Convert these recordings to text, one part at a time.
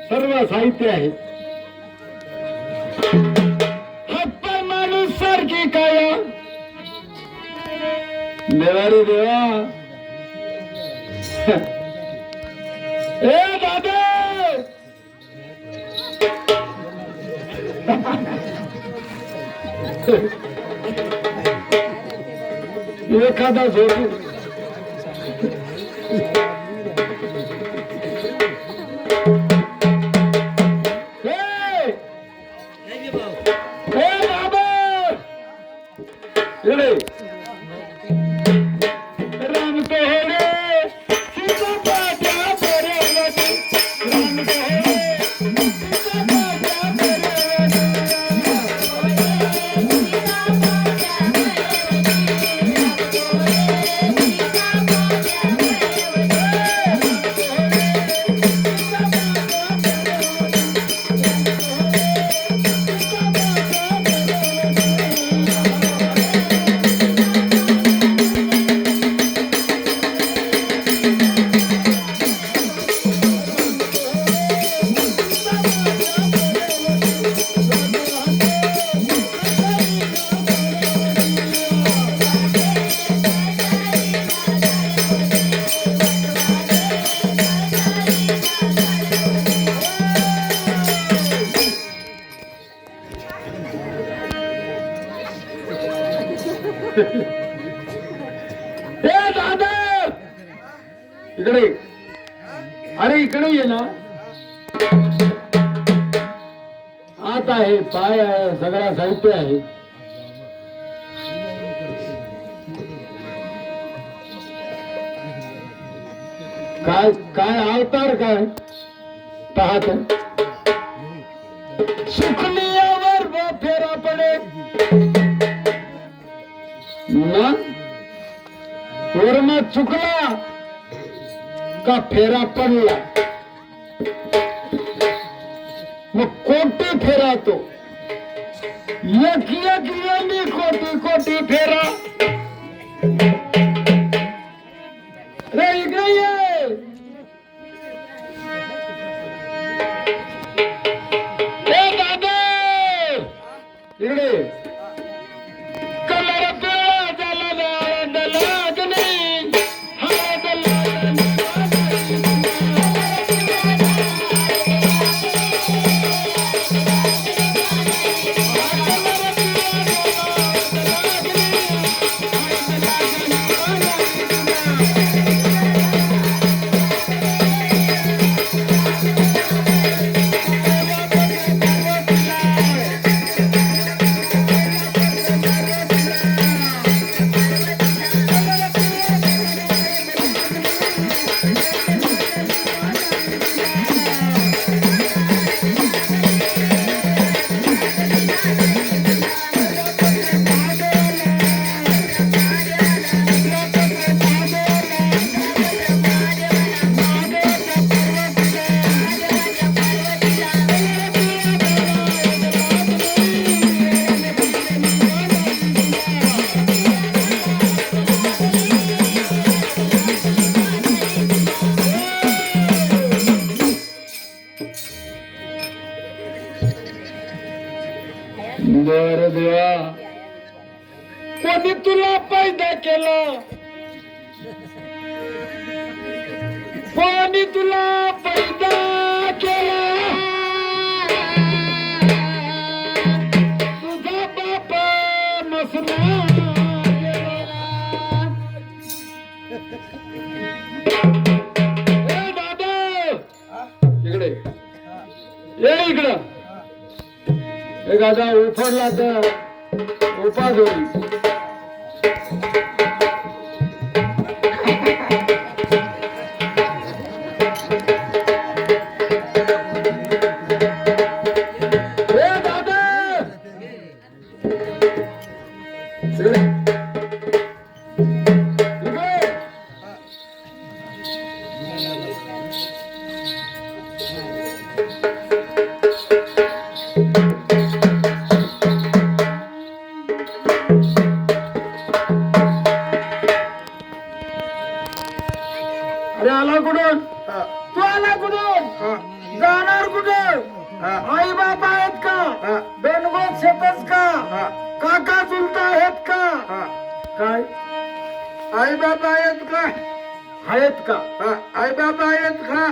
सर्व साहित्य आहे. हातपाय माणूस सारखी काया देवा रे देवा. ए दादा एखादा झोपू राम तो रे सीता पाट्या बरे राम दादा इकडे. अरे इकडे ये ना. हात आहे, पाय आहे, सगळं साहित्य आहे. काय काय अवतार काय पाहत सुखनियावर फेरा पडे ना. वर्ण चुकला का फेरा पडला. मग कोटी फेरा तो एक एक येणी कोटी कोटी फेरा. रे इकडे ये. दादा इकडे. कलर पिवळा झाला बर देवा. कोणी तुला पैदा केला. कोणी तुला पैदा केला. तुझा बाप नसला दादा इकडे ये. इकडं एखादा उफरला तर उपास होईल. दादा कुठे हा, जाणार कुठे हा, आई बाप आहेत का हा, बेनगोत शेतच का हा, काका चुलता आहेत का हा. काय आई बाबा आहेत का? आहेत का हा, आई बाबा आहेत का?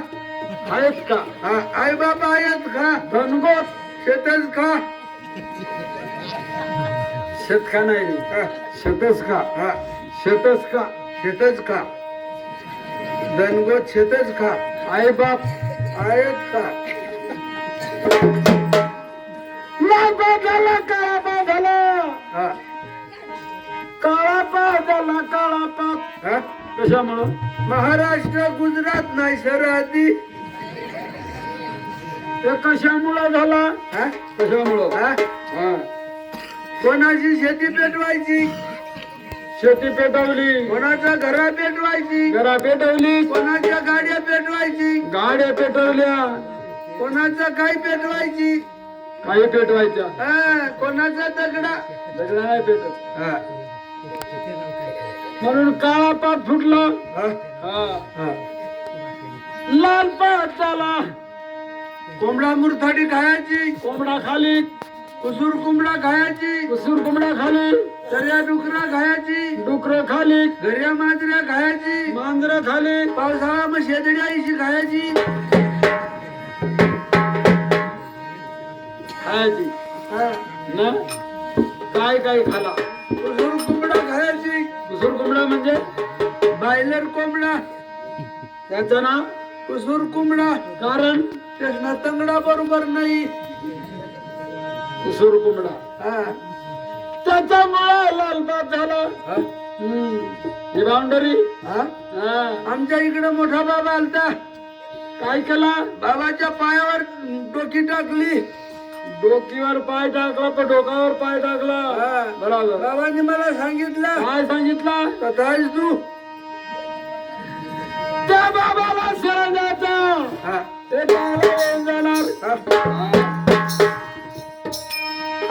आहेत का हा, आई बाबा आहेत का? बेनगोत शेतच का? शेत का नाही हा, शेतच का हा, शेतच का शेतच का? दणगोत शेतच का? आई बाप आहेत का? लाल पाय झाला काळा पाय झाला हा, काळा पाय झाला काळा पाय हा. कशामुळं महाराष्ट्र गुजरात नाही सरहद्दी. ते कशामुळं झाला हा, कशामुळं हा. हा. कोणाची शेती पेटवायची, शेती पेटवली कोणाच्या घरा पेटवायची, घरा पेटवली कोणाच्या गाड्या पेटवायची, गाड्या पेटवल्या कोणाचं काय पेटवायची, काही पेटवायच्या हा, कोणाचा दगडा. दगडा नाही पेटत हा, म्हणून काळा पात फुटला हा, हा. हा. लाल पात झाला कोंबडा मुरथाडी खायची, कोंबडा खाली कुसूर कोंबडा खायची, कुसूर कोंबडा खाली दर्या डुकरा खायची, डुकर खाली घर्या मांजऱ्या खायची, मांजर खाली पावसाळा मग शेदडी आईशी खायची. खायची हा, ना काय काय खाला कुसूर कोंबडा खायची, कुसूर कोंबडा म्हणजे बायलर कोंबडा, त्याचं नाव कुसूर कोंबडा. कारण त्याला तंगडा बरोबर नाही. कुसूर कोंबडा हा, त्याच्यामुळे लाल पात झाला हा, ही बाउंडरी हा. हा. आमच्या इकडे मोठा बाबा आलता, काय केला बाबाच्या पायावर डोकी टाकली. डोकीवर पाय टाकला पण डोकावर पाय टाकला हा. बरोबर बाबांनी मला सांगितलं, काय सांगितलं कथाच तू. त्या बाबाला शरण द्यायचं हा, ते चांगलं होऊन जाणार हा.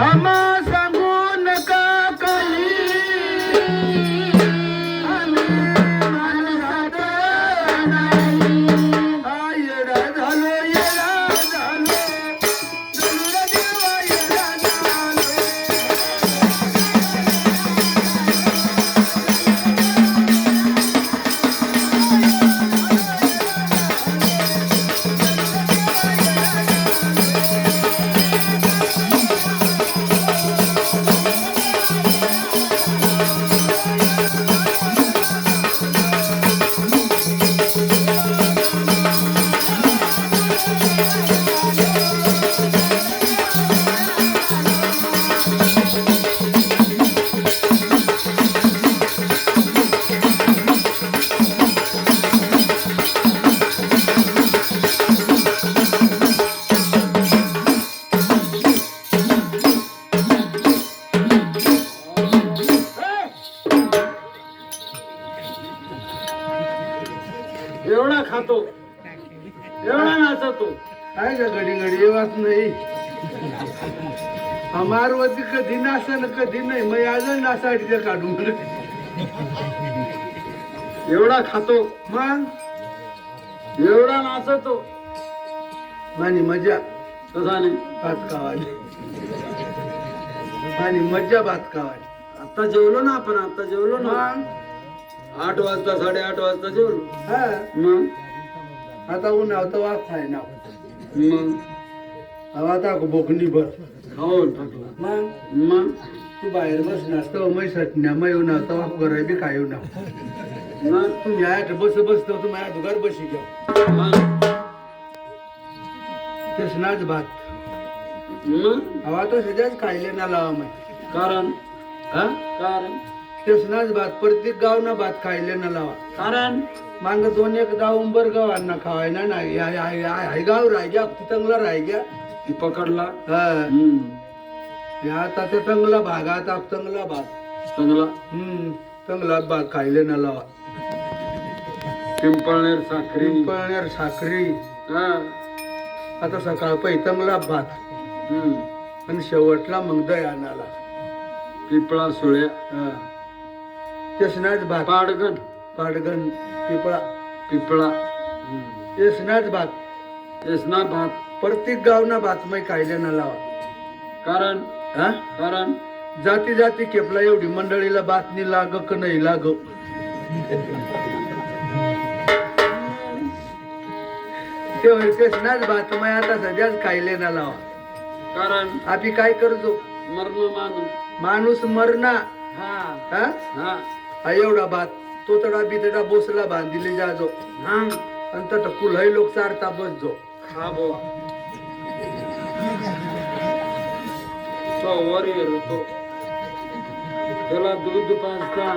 आम्हा सांगू नका काही, आम्ही माणसात नाही. हा, येडा झालो, येडा झालो, दुर्गा देवा येडा झालो. एवढा खातो एवढा नाचतो काय का घडी घडी येवाच नाही. अमारवती कधी नासन कधी नाही, मग आज नासाडीचं काढून. एवढा खातो मग एवढा नाचतो आणि मजा तसा नाही भात खावाली, आणि मजा भात खावाली. आता जेवलो ना आपण आता जेवलो ना मग 8 वाजता 8:30 वाजता जेवलो हा, मग आता उन्हावतं वाफ आहे ना. मग हवा आता बोकणी भर. खाऊन टाकला मग मग तू बाहेर बस नाचतो मै सटण्या मै येऊ ना तवा कराय बी काय येऊ ना. मग तुम्ही आयात बस बसतो तू माझ्या दुगार बशी घ्या. मग तेच नाच भात मग हवा तो सध्याच खायले ना लावा मै. कारण हा, कारण तेच नाच भात प्रत्येक गाव ना भात खायले ना लावा. कारण मांग 2-1 गाव उंबर गावांना खावायना नाही. हाय गाव राहायच्या तंगला राहायच्या. ती पकडला हा, हम्म आता ते तंगला भाग आता तंगला भात. चांगला तंगला भात खायले ना लावा. पिंपळनेर साखरी पिंपळनेर साखरी. हा आता सकाळ तंगला भात हम्म आणि शेवटला मग दयानाला. पिपळा सुळ्या हा, तेसनाच भात पाडगण पाडगण पिपळा. पिपळा तेसनाच भात यसना भात प्रत्येक गावना बातमी कायले न लावा कारण हा कारण जाती जाती केपला एवढी मंडळीला बातमी लाग क नाही लाग ते नाच बातम्या आता सध्याच कायले ना लावा कारण आपी काय करतो मरण मानू माणूस मरणा हा हा हा हा एवढा बात तो तडा बितडा बोसला बांधिले जाजो हा आणि तट कुलही लोक चारता बसजो हा बुवा तो वरील तो त्याला दूध पाजता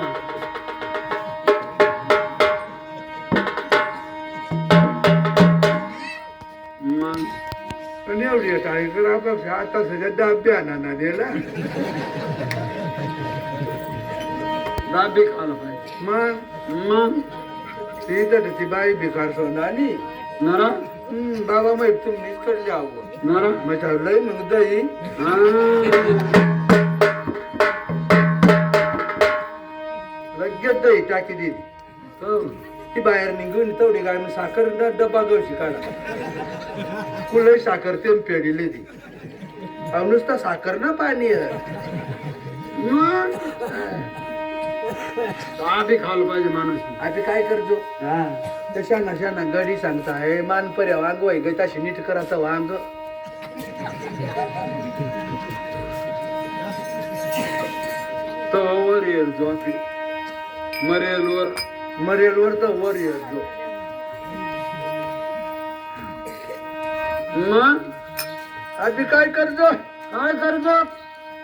मग पण एवढी काय कर आपल्या आता सध्या दाब्या ना दिला दाबी खायला पाहिजे मग मग ती तर ती बाई भिकार सोनाली नरा बाबा मग तुम्हीच कर जाऊ नरा मग चाललंय मग दही हा लगेच दही टाकी दिली हो. ती बाहेर निघून तेवढी काय मग साखर डब्बा गवशी काढा कुलही साखर ते पेढीले ती अहो नुसता साखर ना पाणी आहे. मग दाबी खायला पाहिजे माणूस आता काय करतो तशा नशाना गडी सांगता हे मानपर्या वांग वय ग तशी नीट करायचं वांग तो वर येईल जो आपली मरेल वर मरेलवर तर वर येतो मग आधी काय करतो काय करतो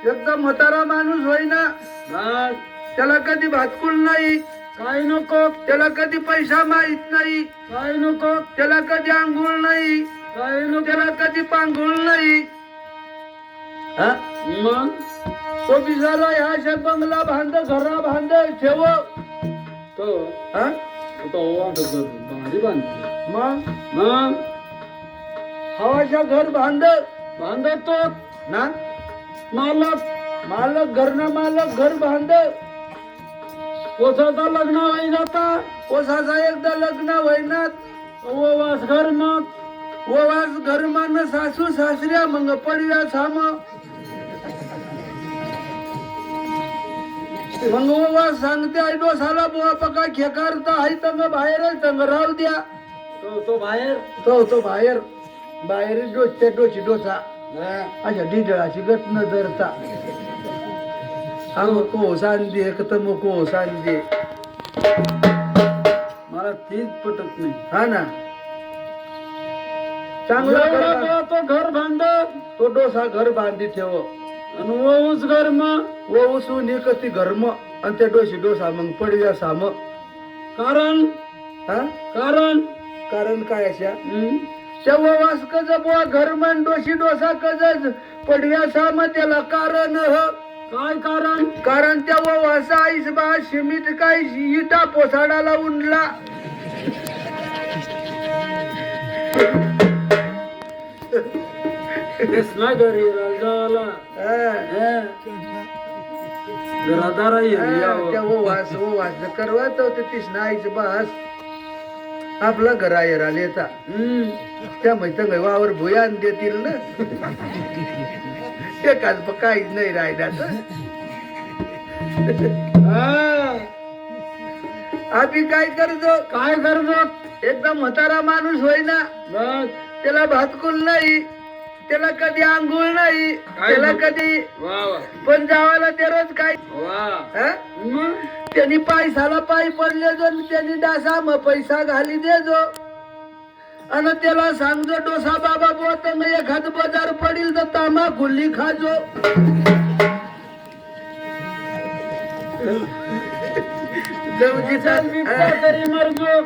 एकदम म्हातारा माणूस होईना बस त्याला कधी भातकुल नाही काय नको त्याला कधी पैसा माहित नाही काय नको त्याला कधी आंघोळ नाही काय नको त्याला कधी पांघोळ नाही हा? मग तो बिचारा ह्या बंगला बांध घरा बांध ठेव तो हा? तो वाटत भारी बांधतो मग मग हवाच्या घर बांध बांधतो ना मालक मालक घरना मालक घर बांध पोसाचा लग्न होई जाता पोसाचा एकदा लग्न वैनात वास घर मग वास घर मान सासू सासऱ्या मग पडव्या साम मग वास सांगते आई डोसाला बुवा पका खेकारता आई तंग बाहेर तंग राहू द्या तो बाहेर तो बाहेर बाहेर डोसच्या डोशी डोसा अशा डिडळाची गत न धरता अंग को सांदे एकदम को सांदे मला तीच पटत नाही हा ना चांगला एवढा करता. तो घर बांध तो डोसा घर बांधी ठेव आणि वऊच घर मग व उसून एकती घरम आणि त्या डोशी डोसा मग पडव्या साम कारण हा कारण कारण काय अशा हम्म. त्या वास कज बुवा घरमन डोशी डोसा कज पडव्या साम त्याला कारण काय कारण कारण त्या वासा आईस बा शिमीट काय इटा पोसाडाला उंडला कृष्णा घरी राजाला घरादारा त्या वास करवा तो तीस नाईच बास आपला घरा येराला येता त्या मैत्र वावर भुयान देतील ना ते काल काहीच नाही राहिल्याच आम्ही काय करतो काय करतो एकदम म्हातारा माणूस होईना बस त्याला भातकुल नाही त्याला कधी आंघोळ नाही त्याला कधी वा वा पण जावाला ते रोज काय वा हा? मग त्यांनी पैसाला पायी पडले जो आणि त्यांनी डासा मग पैसा घाली दे जो आणि त्याला सांगजो डोसा बाबा बोत एखाद बाजार पडील तर तामा खुल्ली खाजो तरी मरजो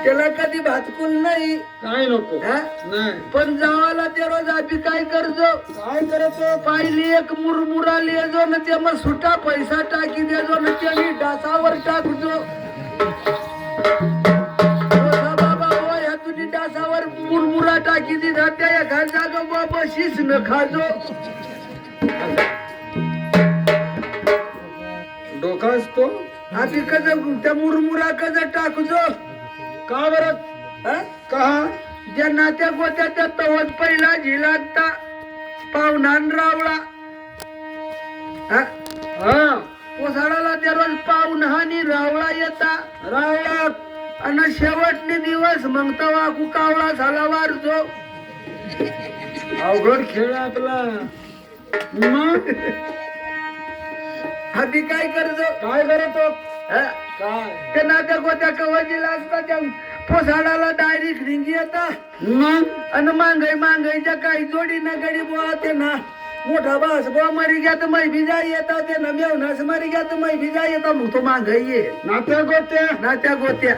त्याला कधी भातकुल नाही काय नको हा? नाही पण जावाला ते रोज आम्ही काय करतो काय करतो पाहिली एक मुरमुरा लिहिजो न ते मग सुटा पैसा टाकी देजो न त्यांनी डासावर टाकजो बाबा हो या तुझी डासावर मुरमुरा टाकी दिला त्या एका जागा बाबा शीस न खाजो डोका असतो आम्ही कज त्या मुरमुरा कज टाकजो का बरं हा? का ज्या नात्या गोत्या त्या तवत पहिला झिलाता पाहुणान रावळा हा? हा कोसाडाला त्या रोज पाहुणहानी रावळा येता रावळा आणि शेवटने दिवस मग तवा कुकावळा झाला वारजो अवघड खेळ आपला मग आधी काय करतो काय करतो हा? काय ते नात्या गोत्या कवजीला असता त्या पोसाडाला डायरेक्ट रिंगी येता मग आणि मांगाईच्या काही जोडी ना गडी बुवा ते ना मोठा बास बुवा मरी गया तर मै भिजा येता ते ना मेवनास मरी गया तर मै भिजा येता मग तो मांगाई ये नात्या गोत्या नात्या गोत्या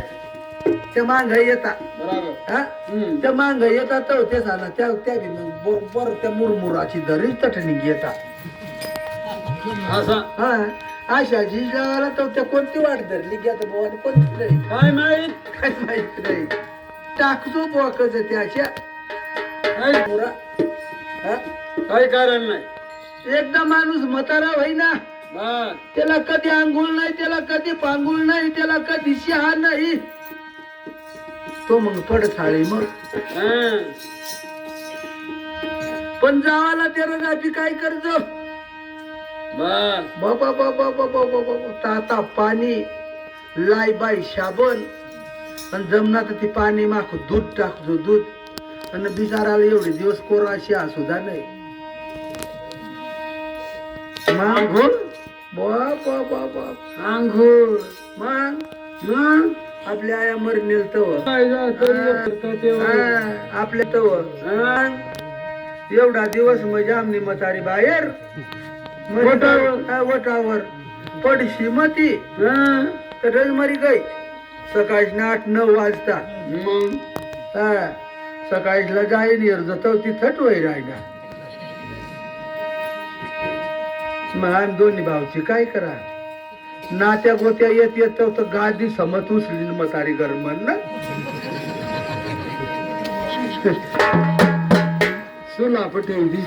ते मांगाई येता बरोबर हा त्या मांगाई येतात तर ते सांगा त्या त्या बी मग बरोबर त्या मुरमुराची दरी चटणी घेता असा हा आशाची जेवायला तर त्या कोणती वाट धरली घ्या तर बुवा कोणती नाही काय माहित काय माहित नाही टाकतो बुवा कसं त्या अशा काय मुरा हा काही कारण नाही एकदा माणूस म्हातारा होईना बस त्याला कधी आंघोळ नाही त्याला कधी पांघोळ नाही त्याला कधी शहा नाही तो मग पडसाळी मग हा. पण जावाला त्याला जाती काय करतो बस बाबा बाबा बाबा बाबा ताता पाणी लाई बाई साबण आणि जमना तर ती पाणी माखू दूध टाकतो दूध आणि बिचाराला एवढे दिवस कोराशी सुद्धा नाही आंघोळ बाप बाप बाप आंघोळ मग मग आपल्या आया मर नेलतव काय जातं तेव्हा आपल्या तव एवढा दिवस मजा आमनी म्हातारी बाहेर वटावर पडशी मती तर मरी गई सकाळी 8-9 वाजता मग सकाळीला जाईन येर जातो तिथंच वय राहिला मग आम्ही दोन्ही भाऊची काय करा नात्या गोत्या येत येत तर गादी समत उचली म्हातारी गरमन ना सुला पठेवली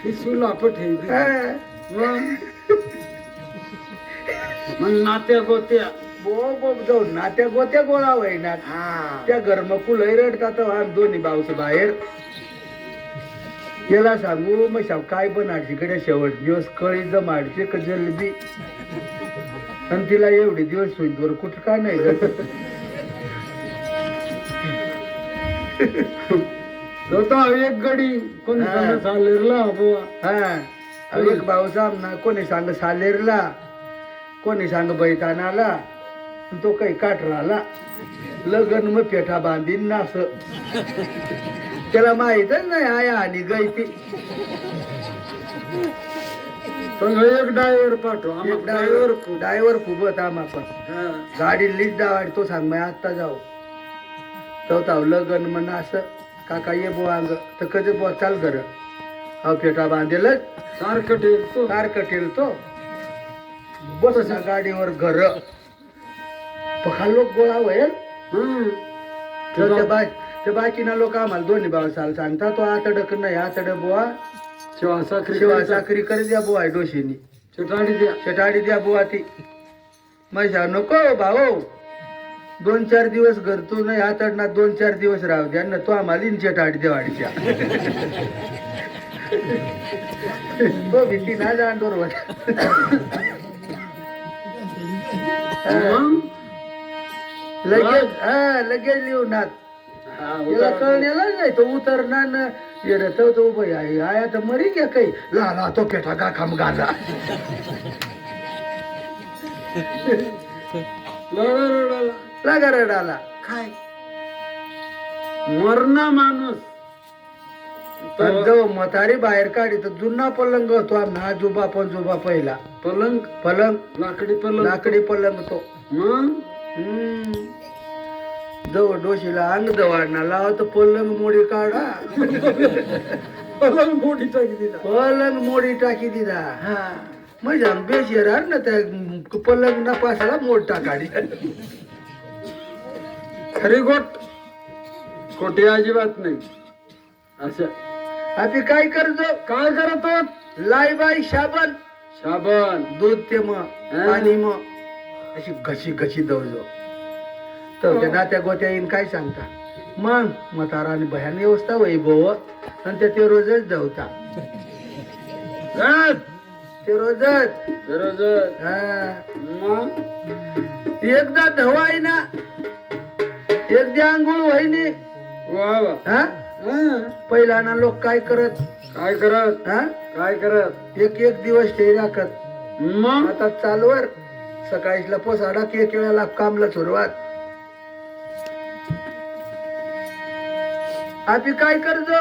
ती सुला पठेवली मग नात्या गोत्या बो जाऊन नात्या गोत्या गोळा होईना त्या गरमकुल रडतात आम्ही दोन्ही भाऊच बाहेर याला सांगू मग शाव काय बनाडची कडे शेवट दिवस कळी जमाडची का जलबी आणि तिला एवढे दिवस होईल कुठं काय नाही होता एक गडी कोणी सांग सालेरला बुवा हा एक भाऊ सामना कोणी सांग सालेरला कोणी सांग बैतानाला तो काही काठराला लगन मग पेठा बांधीन ना असं त्याला माहितच नाही आया आणि गई ती एक ड्रायव्हर पाठव ड्रायव्हर खूप होता आम्हा पण गाडी लीच दावाडी तो सांग मग आत्ता जाऊ तो ताव लगन म्हण असं काका ये बुवा अंग तर कधी बुवा चाल घर हा फेटा बांधेलच सारखं ठेवतो बस ना गाडीवर घर पखा लोक गोळा होईल त्या बाकीना लोक आम्हाला दोन्ही भाऊ साल सांगता तो आतडक नाही आतड बुवा शिवा साखरी कर द्या बुवा डोशीनी चटाडी द्या बुवा ती माझ्या नको भाऊ 2-4 दिवस घर तू नाही आतडना 2-4 दिवस राहू द्या ना तो आम्हाला चटाडी द्या वाडीच्या तो भीती ना जाणडोर लगेच लिहून याला कळण्याला नाही तो उतरणार येत तो उभं आया तर मरी घ्या काही ला तो पेठा का खाम गाजा लागा रडाला काय मरणा माणूस जो म्हातारी बाहेर काढी तर जुना पलंग होतो आमना आजोबा पणजोबा पहिला पलंग लाकडी पलंग तो जवळ डोशीला अंग दवाडना लावा तर पलंग मोडी काढा पलंग मोडी टाकी दिला म्हणजे बेशी राहणार ना त्या पलंग ना पासाला मोड टाकाडी खरी खोटे अजिबात नाही असं आता काय करतो लाई बाई साबण दूध ते मग पाणी मग अशी घशी दवजो तर त्या नात्या गोत्या येईन काय सांगता मग म्हातारा आणि भयान व्यवस्था वै भाऊ आणि ते रोजच धावता ते रोजच एकदा धवाय ना एकदा आंघोळ व्हायनी पहिला ना लोक काय करत एक एक दिवस ते राखत मग आता चालवर सकाळीला पोसाडा की एक वेळेला कामला सुरुवात आम्ही काय करतो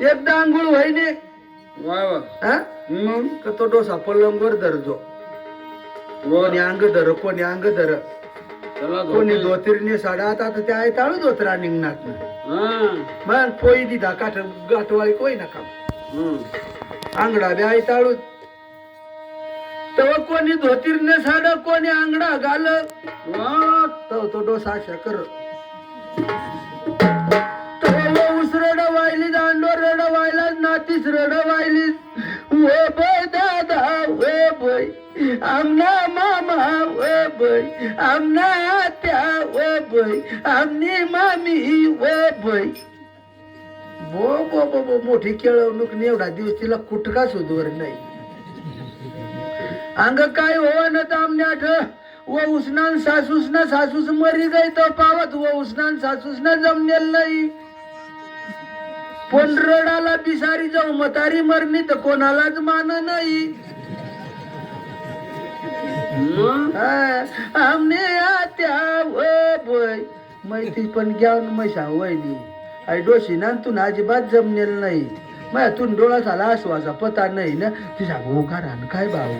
एकदा आंघोळ व्हायने मग का तो डोसा पलंगवर धरतो कोणी अंग धर कोणी अंग धर कोणी धोतिरने साडा आता त्या आहे ताळू धोतरा निघणार मग पोई दिधा काठ गाठवाळी कोई नका आंगडा बी आहे ताळू तेव्हा कोणी धोतिरने साड कोणी आंगडा घाल तो डोसा अशा कर उसरड वाहिली दांडोर रड वाहिला नातीस रड वाहिली ओ बाय दादा ओ बाय आमना मामा ओ बाय आमना आत्या ओ बाय आमनी मामी ओ बाय बो बो बो बो मोठी केळवणूक एवढा दिवस तिला कुठका सुधवर नाही अंग काय हो न तामण्याठ व उसनान सासूसना सासूस मरी गई तो पावत व उसनान सासूसना जमनेल नाही पण रडाला बिसारी जाऊ मतारी मरणी तर कोणालाच मान नाही आमने आत्या व बोय मैत्री पण घ्यावून मैसा वहिनी आई डोशी ना तू अजिबात जमनेल नाही मग तू डोळा झाला आसवाचा पता नाही ना ती सांगू का रान काय भाऊ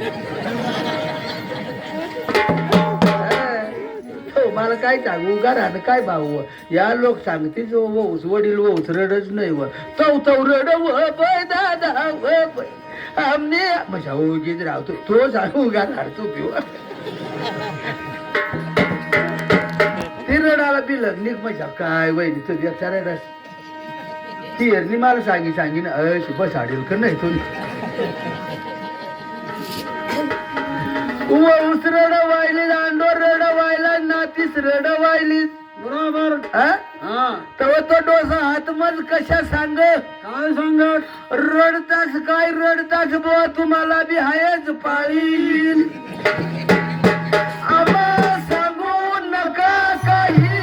मला काय सांगू का रान काय भाऊ या लोक सांगतेच वौस वडील वौस रडच नाही व चौ रड व बाय दादा व बाय आमने मशा उगीच राहतो तो सांगू का राहतो पिऊ ती रडाला बी लग्निक मशा काय वहिनी तुझी विचारायला ती हरणी मला सांगी ना शुभ साडेल का नाही तुझी ऊस रड वाहिली दांडोर रड वाहिला नातीस रड वाहिली बरोबर तेव्हा तो डोसा हातमज कशा सांग काय सांगत रडतास काय रडतास बुवा तुम्हाला बी हायच पाळीन आम्हा सांगू नका काही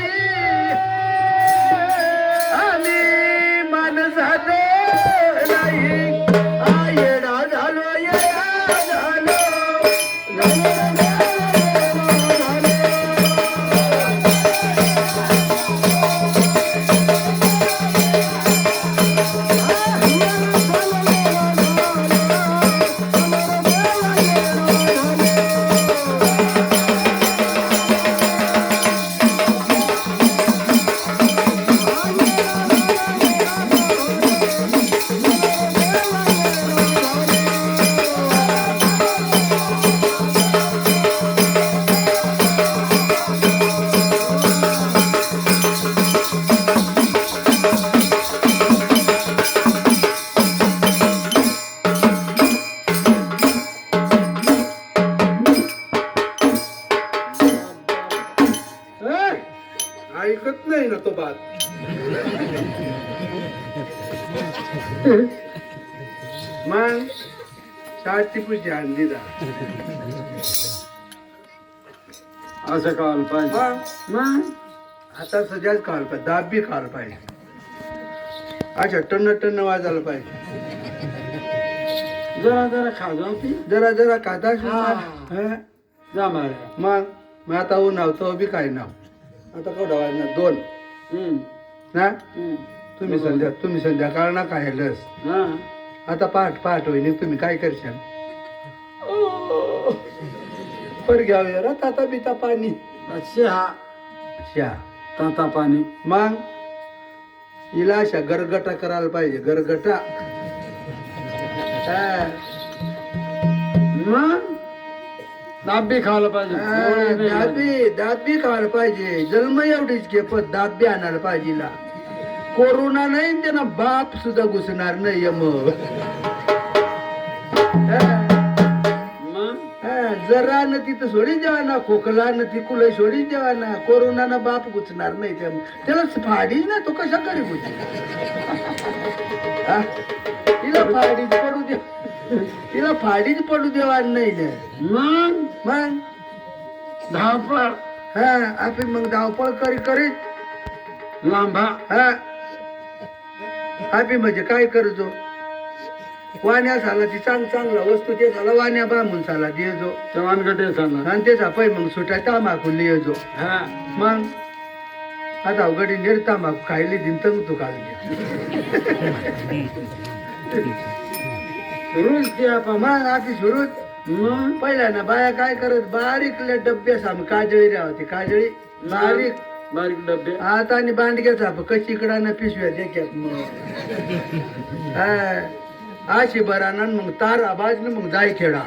आम्ही माणसात नाही येडा झालो येडा झालो ऐकत नाही ना तो बात मग साती पुढची अंडी दा असं काल पाहिजे मग आता सजाच खाल पाहिजे दाब बी खाल पाहिजे अच्छा टन्न वाजायला पाहिजे जरा खा जाऊ ती जरा खाता जा मारे मग आता नाव तो बी काय नाव आता केवढा वाजणार 2 ना तुम्ही संध्याकाळ ना काय लस आता पहाट होईन तुम्ही काय करशाल पर घ्यावे रा ताता बिता पाणी ताता पाणी मग हिला अशा गरगटा करायला पाहिजे गरगटा मग दाबी खायला पाहिजे दाबी खायला पाहिजे जन्म एवढीच घे पण दाबी आणायला पाहिजे कोरोना नाही त्यांना बाप सुद्धा घुसणार नाही मग जरा न तिथं सोडी देवाना, खोकला न ती कुलं सोडी देवाना, कोरोना बाप गुचणार नाही त्याला फाडी ना तो कशा करी गुची तिला फाडीच पडू दे, तिला फाडीच पडू देवा नाही ना. मग धावपळ हा आपण मग धावपळ करीत लांबा हा आपण म्हणजे काय करतो, वाण्या झाला ती चांगला वस्तू ते झाला वाण्या बांबून झाला दे जो चव्हाणगडे झाला आणि त्याचा पै मग सुट्या तांबाखू लिह जो. हा मग आता अवघडी नेर तांबाखू खायली दिन तंग तू काल रोज ते आपण मग आधी सुरू मग पहिल्या ना बाया काय करत बारीकले डब्बे साम काजळी राहते काजळी बारीक बारीक डबे आता आणि बांडग्याचा कशी इकडा ना पिशव्या देखत मग आशी बरा ना मग तार आवाज ना मग जाय खेळा.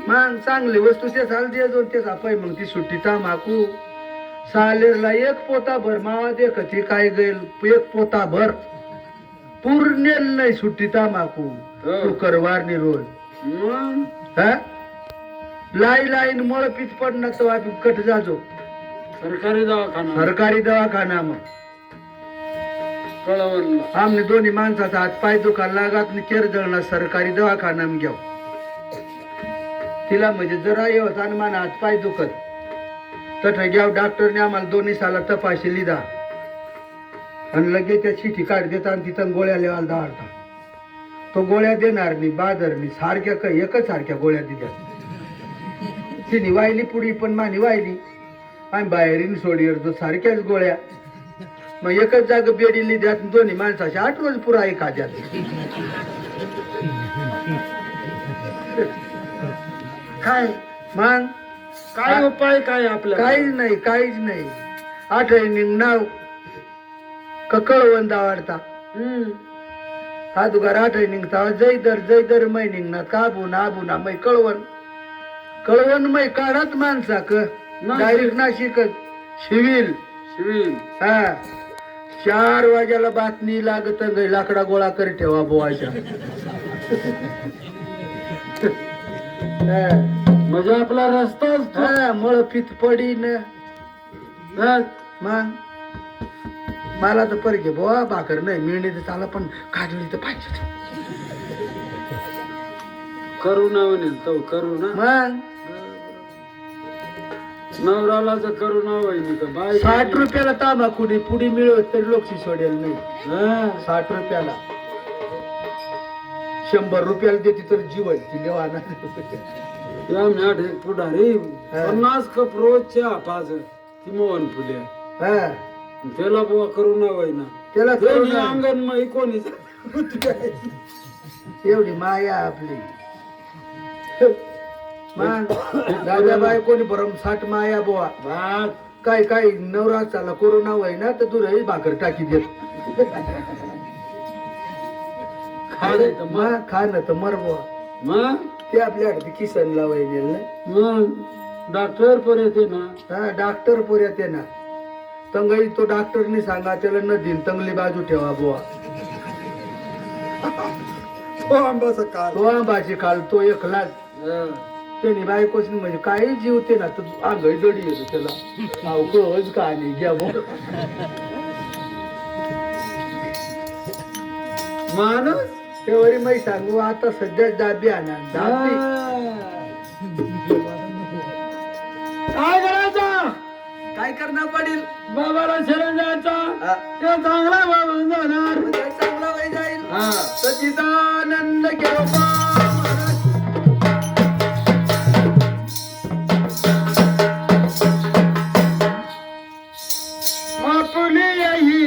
मग चांगली वस्तू ते चाल दे दोन ते सापाय मग ती सुट्टी तांबाखू सालेरला एक पोता भर मावा देख ती काय गैल एक पोता भर पूर्ण नाही सुट्टी तांबाखू शुक्रवारनी रोज. मग हा लाईन मळ पीत पडणार तर आपण कट जाजो सरकारी दवाखाना सरकारी दवाखाना. मग कळवणला आमने दोन्ही माणसाचा हात पाय दुखा लागात केर जळणार सरकारी दवाखाना घेऊ तिला म्हणजे जरा येत आणि मला हात पाय दुखत तठ घ्याव डॉक्टरने आम्हाला दोन्ही साला तपाशी लिदा आणि लगेच त्या चिठी काढ देता आणि तिथं गोळ्या लेवायला धाडता. तो गोळ्या देणार नाही बादरनी सारख्या काही एकच सारख्या गोळ्या दिल्या तिने वाहिली पुढी पण मानी वाहिली आणि बाहेरीन सोडीवर तो सारख्याच गोळ्या. मग एकच जाग बेडीली द्यात दोन्ही माणसाचे 8 रोज पुरा एक खाद्यात. काय मग काय उपाय काय आपल्या काहीच नाही 8 नाव कळवण दावाडता हा दुगार 8 निघता जैदर मै निघणार काबुना मै कळवण मै काढत माणसा डायरेक्ट नाशिक शिविल हा 4 वाजाला बातमी लागत लाकडा गोळा कर ठेवा बोवायच्या. म्हणजे आपला रस्ताच हा मळ पित पडीन. मग मला तर परगे बोवा भाकर नाही मिळणे तर चाला पण काजळी तर पाहिजे. करू ना म्हणेल तो करू ना मग नवराला जर करू ना वहिनी तर बाय 60 रुपयाला तांबाखू पुडी मिळवत तरी लोकशी सोडेल नाही. 60 रुपयाला 100 रुपयाला देते तर जीवन ती देवाना. या मॅट एक पुढारी 50 कप रोजच्या पाच ती मोहन फुल्या त्याला बुवा करू ना वहिना त्याला अंगण मग कोणी एवढी माया आपली. मग दादाबाई कोणी भरम 60 माया बुवा काय नवरा चाला कोरोना होई ना तर तुला भाकर टाकी देत खाणं तर मर बुवा. मग ते आपल्याकडे किसन लावायला मग डॉक्टर पर येते ना. हा डॉक्टर पर येते ना तंगई तो डॉक्टरनी सांगा त्याला न दिन तंगली बाजू ठेवा बुवा. तो आंबाची काल तो एकलाच त्याने बायकोच म्हणजे काही जीवते ना तर आंगळी जडी येतो त्याला अवकळच का नाही घ्या माणूस तेवढी मी सांगू आता सध्या दाबी आणा दाबी काय करायचं काय करणार पडेल बाबाला शरण जायचा ते चांगला बाबा जाणार चांगला वय जाईल.